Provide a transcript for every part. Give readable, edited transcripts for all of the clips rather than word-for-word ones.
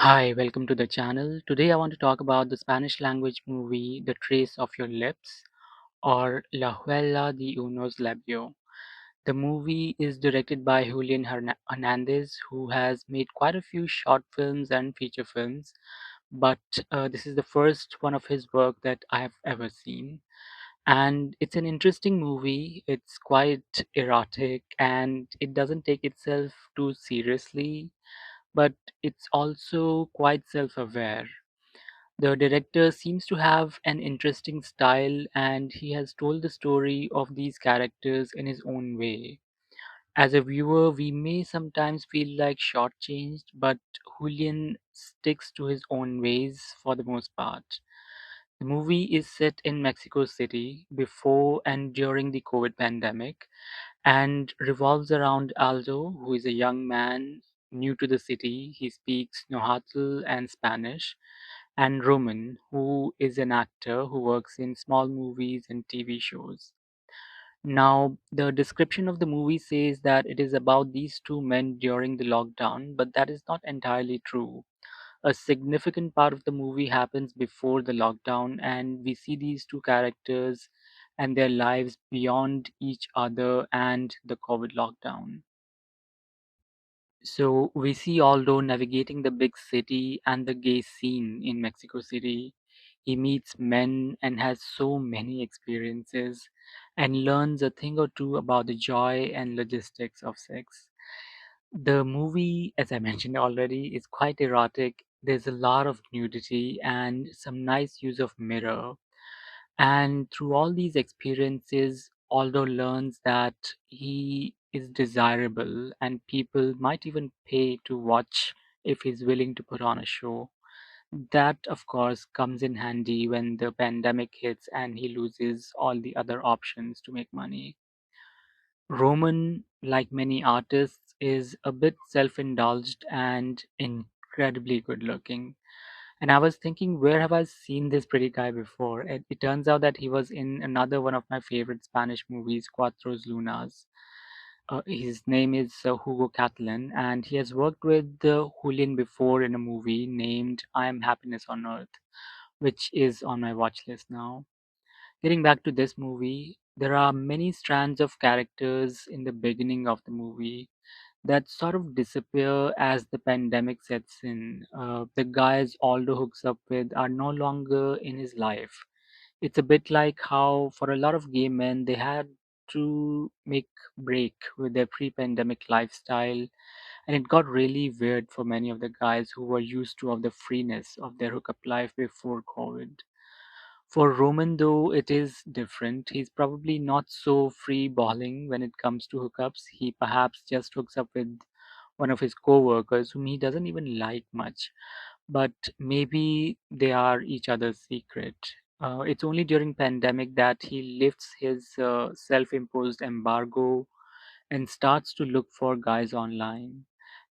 Hi, welcome to the channel. Today I want to talk about the Spanish language movie The Trace of Your Lips or La huella de unos labios. The movie is directed by Julian Hernandez, who has made quite a few short films and feature films, but this is the first one of his work that I have ever seen. And it's an interesting movie. It's quite erotic and it doesn't take itself too seriously, but it's also quite self aware. The director seems to have an interesting style and he has told the story of these characters in his own way. As a viewer, we may sometimes feel like shortchanged, but Julian sticks to his own ways for the most part. The movie is set in Mexico City before and during the COVID pandemic and revolves around Aldo, who is a young man new to the city. He speaks Nahuatl and Spanish, and Roman, who is an actor who works in small movies and TV shows. Now, the description of the movie says that it is about these two men during the lockdown, but that is not entirely true. A significant part of the movie happens before the lockdown, and we see these two characters and their lives beyond each other and the COVID lockdown. So we see Aldo navigating the big city and the gay scene in Mexico City. He meets men and has so many experiences and learns a thing or two about the joy and logistics of sex. The movie, as I mentioned already, is quite erotic. There's a lot of nudity and some nice use of mirror. And through all these experiences, Aldo learns that he is desirable and people might even pay to watch if he's willing to put on a show. That, of course, comes in handy when the pandemic hits and he loses all the other options to make money. Roman, like many artists, is a bit self indulged and incredibly good looking. And I was thinking, where have I seen this pretty guy before? It turns out that he was in another one of my favorite Spanish movies, Cuatros Lunas. His name is Hugo Catalan, and he has worked with Julian before in a movie named I Am Happiness on Earth, which is on my watch list now. Getting back to this movie, there are many strands of characters in the beginning of the movie that sort of disappear as the pandemic sets in. The guys Aldo hooks up with are no longer in his life. It's a bit like how, for a lot of gay men, they had to make break with their pre-pandemic lifestyle, and it got really weird for many of the guys who were used to of the freeness of their hookup life before COVID. For Roman, though, it is different. He's probably not so free balling when it comes to hookups. He perhaps just hooks up with one of his co-workers whom he doesn't even like much, but maybe they are each other's secret. It's only during pandemic that he lifts his self-imposed embargo and starts to look for guys online.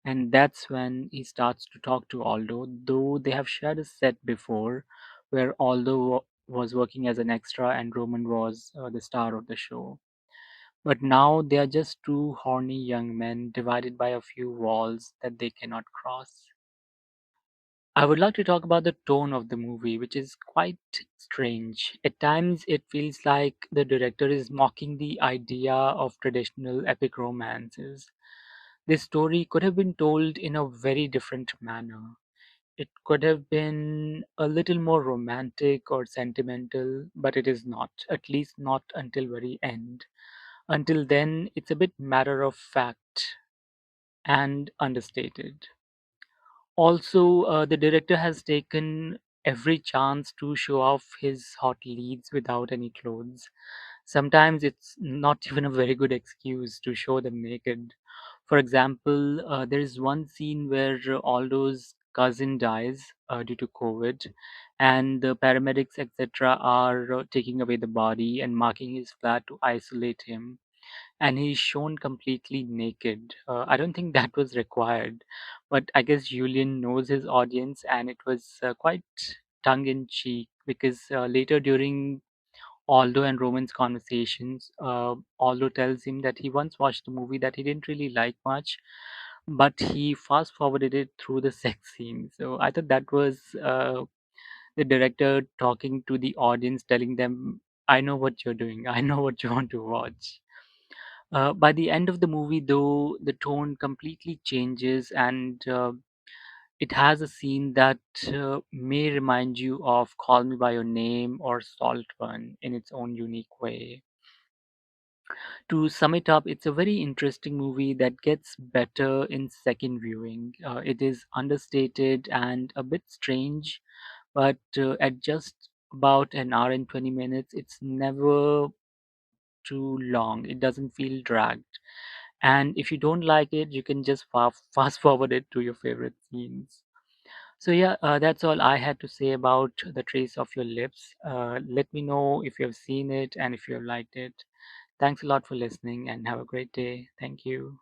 And that's when he starts to talk to Aldo, though they have shared a set before where Aldo was working as an extra and Roman was the star of the show. But now they are just two horny young men divided by a few walls that they cannot cross. I would like to talk about the tone of the movie, which is quite strange. At times, it feels like the director is mocking the idea of traditional epic romances. This story could have been told in a very different manner. It could have been a little more romantic or sentimental, but it is not, at least not until very end. Until then, it's a bit matter of fact and understated. Also, the director has taken every chance to show off his hot leads without any clothes. Sometimes it's not even a very good excuse to show them naked. For example, there is one scene where Aldo's cousin dies due to COVID, and the paramedics, etc., are taking away the body and marking his flat to isolate him, and he's shown completely naked. I don't think that was required, but I guess Julian knows his audience, and it was quite tongue in cheek because later during Aldo and Roman's conversations, Aldo tells him that he once watched a movie that he didn't really like much, but he fast forwarded it through the sex scene. So I thought that was the director talking to the audience, telling them, "I know what you're doing. I know what you want to watch." By the end of the movie, though, the tone completely changes, and it has a scene that may remind you of Call Me By Your Name or Salt One in its own unique way. To sum it up, it's a very interesting movie that gets better in second viewing. It is understated and a bit strange, but at just about an hour and 20 minutes, it's never too long. It doesn't feel dragged. And if you don't like it, you can just fast forward it to your favorite scenes. So yeah, that's all I had to say about The Trace of Your Lips. Let me know if you have seen it and if you have liked it. Thanks a lot for listening and have a great day. Thank you.